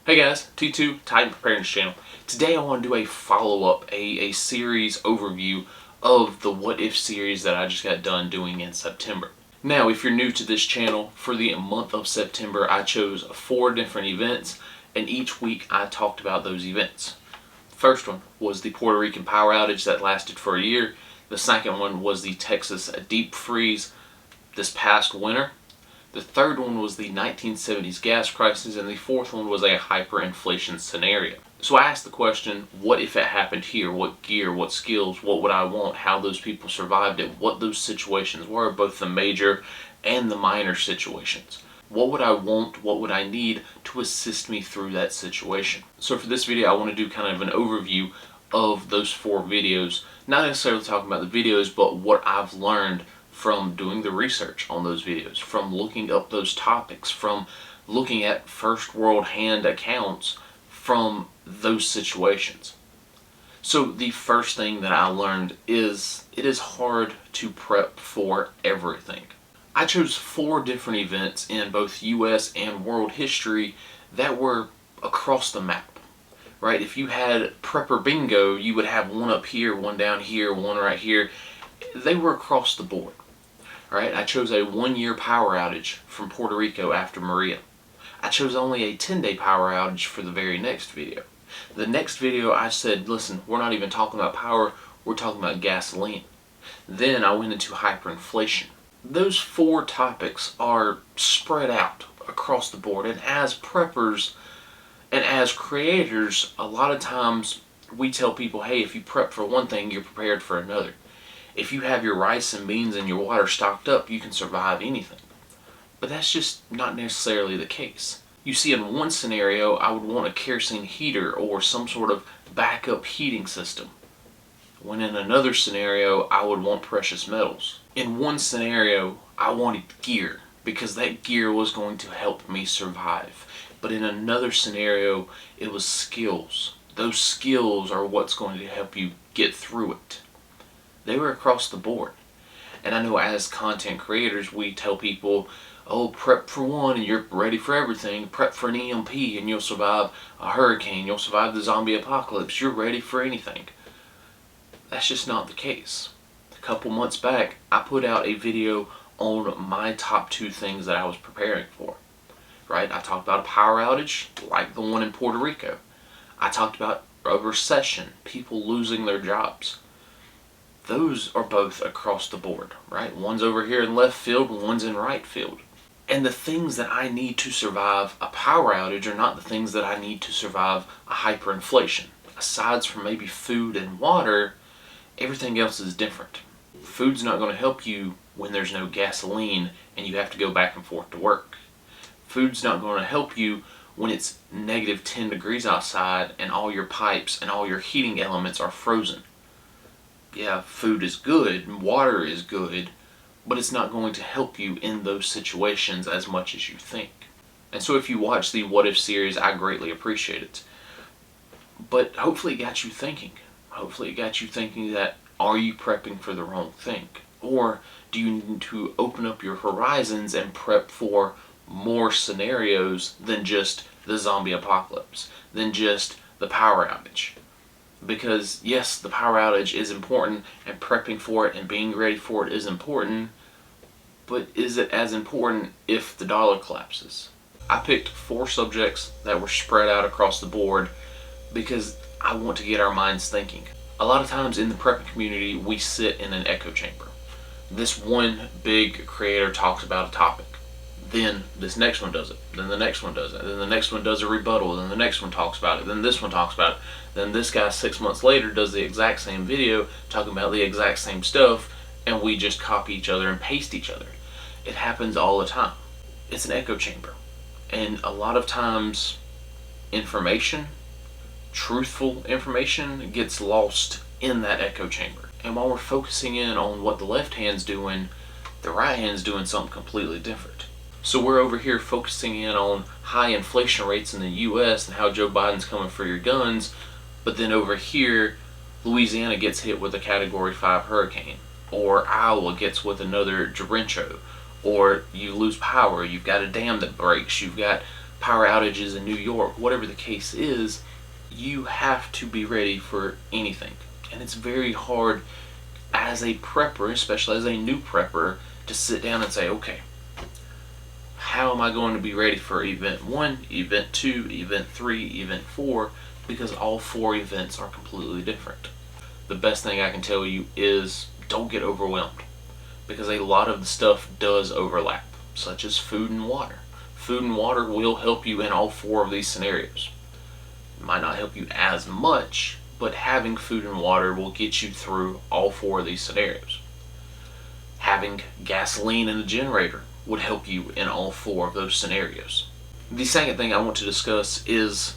Hey guys, T2 Titan Preparedness channel. Today I want to do a follow-up, a series overview of the What If series that I just got done doing in September. Now, if you're new to this channel, for the month of September I chose 4 different events, and each week I talked about those events. The first one was the Puerto Rican power outage that lasted for a year. The second one was the Texas deep freeze this past winter. The third one was the 1970s gas crisis, and the fourth one was a hyperinflation scenario. So I asked the question, what if it happened here? What gear, what skills, what would I want, how those people survived it, what those situations were, both the major and the minor situations. What would I want, what would I need to assist me through that situation? So for this video I want to do kind of an overview of those 4 videos, not necessarily talking about the videos, but what I've learned from doing the research on those videos, from looking up those topics, from looking at first world hand accounts from those situations. So the first thing that I learned is it is hard to prep for everything. I chose 4 different events in both US and world history that were across the map. Right? If you had prepper bingo, you would have one up here, one down here, one right here. They were across the board. Right? I chose a 1-year power outage from Puerto Rico after Maria. I chose only a 10-day power outage for the very next video. The next video I said, listen, we're not even talking about power, we're talking about gasoline. Then I went into hyperinflation. Those 4 topics are spread out across the board, and as preppers and as creators, a lot of times we tell people, hey, if you prep for one thing, you're prepared for another. If you have your rice and beans and your water stocked up, you can survive anything. But that's just not necessarily the case. You see, in one scenario, I would want a kerosene heater or some sort of backup heating system, when in another scenario, I would want precious metals. In one scenario, I wanted gear, because that gear was going to help me survive. But in another scenario, it was skills. Those skills are what's going to help you get through it. They were across the board. And I know as content creators, we tell people, oh, prep for one and you're ready for everything. Prep for an EMP and you'll survive a hurricane. You'll survive the zombie apocalypse. You're ready for anything. That's just not the case. A couple months back, I put out a video on my top 2 things that I was preparing for. Right? I talked about a power outage, like the one in Puerto Rico. I talked about a recession, people losing their jobs. Those are both across the board, right? One's over here in left field, one's in right field. And the things that I need to survive a power outage are not the things that I need to survive a hyperinflation. Aside from maybe food and water, everything else is different. Food's not going to help you when there's no gasoline and you have to go back and forth to work. Food's not going to help you when it's negative 10 degrees outside and all your pipes and all your heating elements are frozen. Yeah, food is good, water is good, but it's not going to help you in those situations as much as you think. And so if you watch the What If series, I greatly appreciate it. But hopefully it got you thinking. Hopefully it got you thinking that, are you prepping for the wrong thing? Or do you need to open up your horizons and prep for more scenarios than just the zombie apocalypse, than just the power outage? Because yes, the power outage is important, and prepping for it and being ready for it is important, but is it as important if the dollar collapses? I picked 4 subjects that were spread out across the board because I want to get our minds thinking. A lot of times in the prepping community, we sit in an echo chamber. This one big creator talks about a topic. Then this next one does it, then the next one does it, then the next one does a rebuttal, then the next one talks about it, then this one talks about it, then this guy 6 months later does the exact same video talking about the exact same stuff, and we just copy each other and paste each other. It happens all the time. It's an echo chamber. And a lot of times information, truthful information, gets lost in that echo chamber. And while we're focusing in on what the left hand's doing, the right hand's doing something completely different. So we're over here focusing in on high inflation rates in the US and how Joe Biden's coming for your guns, but then over here, Louisiana gets hit with a Category 5 hurricane, or Iowa gets with another derecho, or you lose power, you've got a dam that breaks, you've got power outages in New York, whatever the case is, you have to be ready for anything. And it's very hard as a prepper, especially as a new prepper, to sit down and say, okay, how am I going to be ready for event 1, event 2, event 3, event 4, because all 4 events are completely different. The best thing I can tell you is don't get overwhelmed, because a lot of the stuff does overlap, such as food and water. Food and water will help you in all 4 of these scenarios. It might not help you as much, but having food and water will get you through all 4 of these scenarios. Having gasoline in the generator would help you in all 4 of those scenarios. The second thing I want to discuss is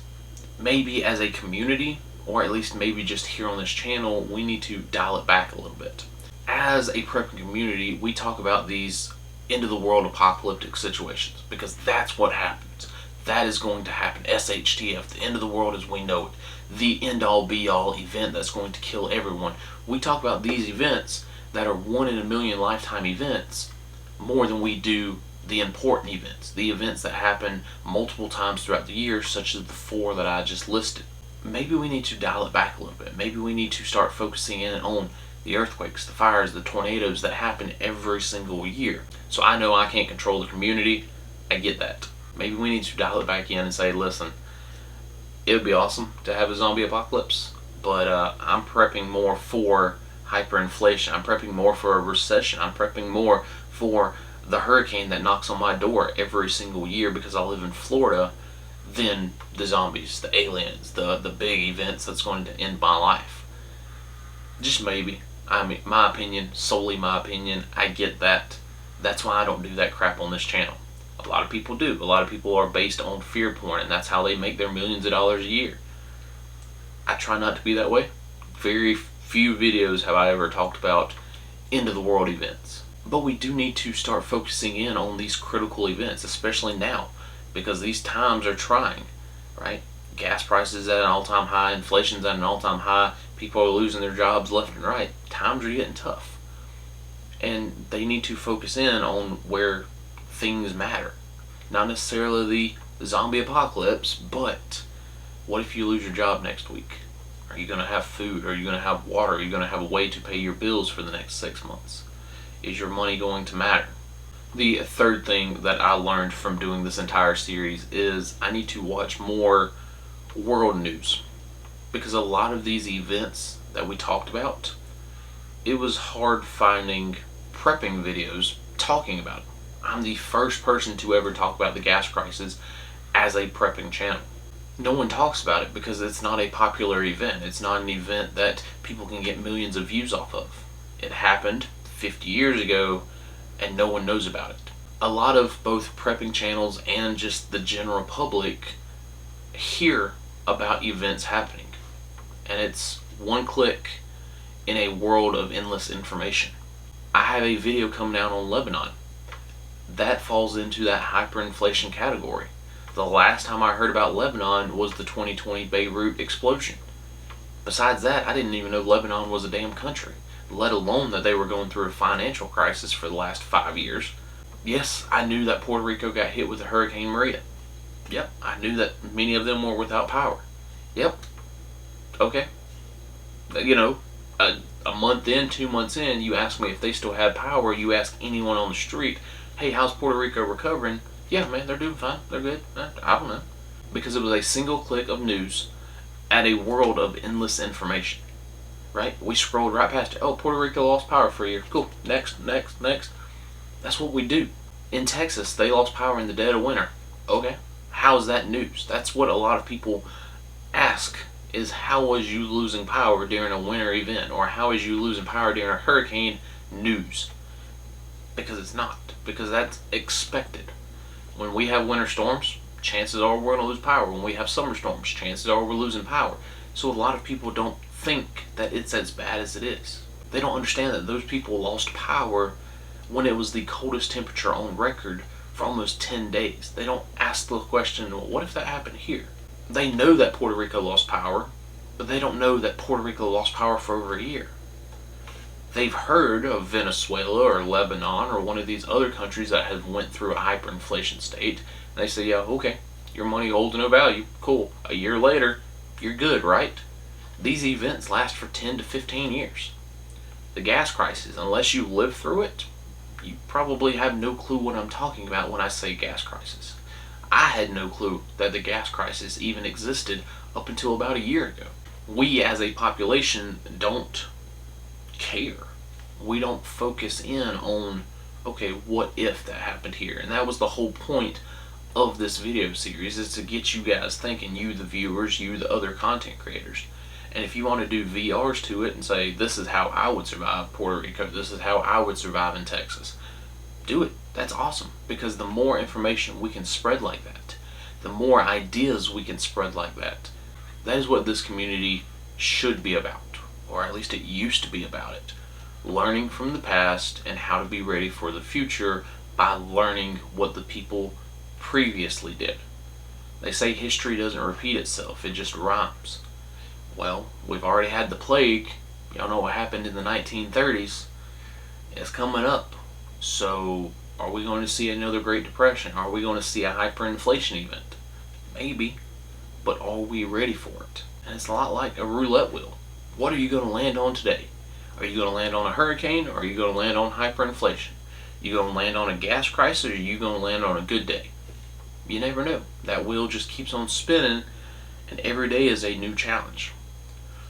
maybe as a community, or at least maybe just here on this channel, we need to dial it back a little bit. As a prepping community, we talk about these end of the world apocalyptic situations because that's what happens. That is going to happen. SHTF, the end of the world as we know it. The end all be all event that's going to kill everyone. We talk about these events that are 1 in a million lifetime events more than we do the important events, the events that happen multiple times throughout the year, such as the 4 that I just listed. Maybe we need to dial it back a little bit. Maybe we need to start focusing in on the earthquakes, the fires, the tornadoes that happen every single year. So I know I can't control the community. I get that. Maybe we need to dial it back in and say, listen, it would be awesome to have a zombie apocalypse, but I'm prepping more for hyperinflation. I'm prepping more for a recession. I'm prepping more for the hurricane that knocks on my door every single year because I live in Florida than the zombies, the aliens, the big events that's going to end my life. Just maybe. I mean, my opinion, solely my opinion, I get that. That's why I don't do that crap on this channel. A lot of people do. A lot of people are based on fear porn, and that's how they make their millions of dollars a year. I try not to be that way. Very few videos have I ever talked about end of the world events. But we do need to start focusing in on these critical events, especially now, because these times are trying, right? Gas prices at an all-time high, inflation's at an all-time high, people are losing their jobs left and right. Times are getting tough. And they need to focus in on where things matter. Not necessarily the zombie apocalypse, but what if you lose your job next week? Are you going to have food? Are you going to have water? Are you going to have a way to pay your bills for the next 6 months? Is your money going to matter? The third thing that I learned from doing this entire series is I need to watch more world news, because a lot of these events that we talked about, it was hard finding prepping videos talking about it. I'm the first person to ever talk about the gas crisis as a prepping channel. No one talks about it because it's not a popular event. It's not an event that people can get millions of views off of. It happened 50 years ago and no one knows about it. A lot of both prepping channels and just the general public hear about events happening, and it's one click in a world of endless information. I have a video coming out on Lebanon that falls into that hyperinflation category. The last time I heard about Lebanon was the 2020 Beirut explosion. Besides that, I didn't even know Lebanon was a damn country, let alone that they were going through a financial crisis for the last 5 years. Yes, I knew that Puerto Rico got hit with Hurricane Maria. Yep, I knew that many of them were without power. Yep. Okay. You know, a month in, 2 months in, you ask me if they still had power, you ask anyone on the street, hey, how's Puerto Rico recovering? Yeah, man, they're doing fine. They're good. I don't know. Because it was a single click of news at a world of endless information. Right? We scrolled right past it. Oh, Puerto Rico lost power for a year. Cool. Next. That's what we do. In Texas, they lost power in the dead of winter. Okay. How is that news? That's what a lot of people ask, is how was you losing power during a winter event? Or how is you losing power during a hurricane? News. Because it's not. Because that's expected. When we have winter storms, chances are we're going to lose power. When we have summer storms, chances are we're losing power. So a lot of people don't think that it's as bad as it is. They don't understand that those people lost power when it was the coldest temperature on record for almost 10 days. They don't ask the question, well, what if that happened here? They know that Puerto Rico lost power, but they don't know that Puerto Rico lost power for over a year. They've heard of Venezuela or Lebanon or one of these other countries that have went through a hyperinflation state, and they say, yeah, okay, your money holds no value. Cool. A year later, you're good, right? These events last for 10 to 15 years. The gas crisis, unless you live through it, you probably have no clue what I'm talking about when I say gas crisis. I had no clue that the gas crisis even existed up until about a year ago. We as a population don't care. We don't focus in on, okay, what if that happened here? And that was the whole point of this video series, is to get you guys thinking, you the viewers, you the other content creators. And if you want to do VRs to it and say, this is how I would survive Puerto Rico, this is how I would survive in Texas, do it. That's awesome, because the more information we can spread like that, the more ideas we can spread like that, that is what this community should be about, or at least it used to be about it. Learning from the past and how to be ready for the future by learning what the people previously did. They say history doesn't repeat itself, it just rhymes. Well, we've already had the plague. Y'all know what happened in the 1930s. It's coming up. So, are we going to see another Great Depression? Are we going to see a hyperinflation event? Maybe. But are we ready for it? And it's a lot like a roulette wheel. What are you going to land on today? Are you going to land on a hurricane, or are you going to land on hyperinflation? You going to land on a gas crisis, or are you going to land on a good day? You never know. That wheel just keeps on spinning, and every day is a new challenge.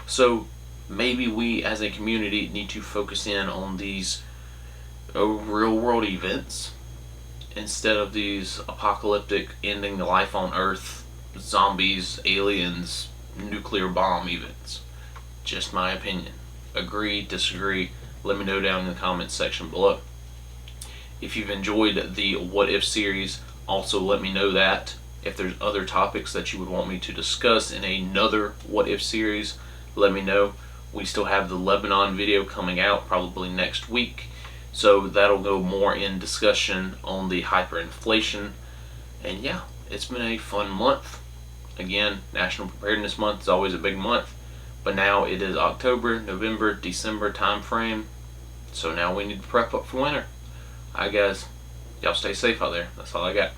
So maybe we as a community need to focus in on these real world events instead of these apocalyptic, ending the life on Earth, zombies, aliens, nuclear bomb events. Just my opinion. Agree, disagree, let me know down in the comments section below. If you've enjoyed the What If series, also let me know that. If there's other topics that you would want me to discuss in another What If series, let me know. We still have the Lebanon video coming out probably next week, so that'll go more in discussion on the hyperinflation. And yeah, it's been a fun month. Again, National Preparedness Month is always a big month, but now it is October, November, December time frame, so now we need to prep up for winter. Alright guys, y'all stay safe out there. That's all I got.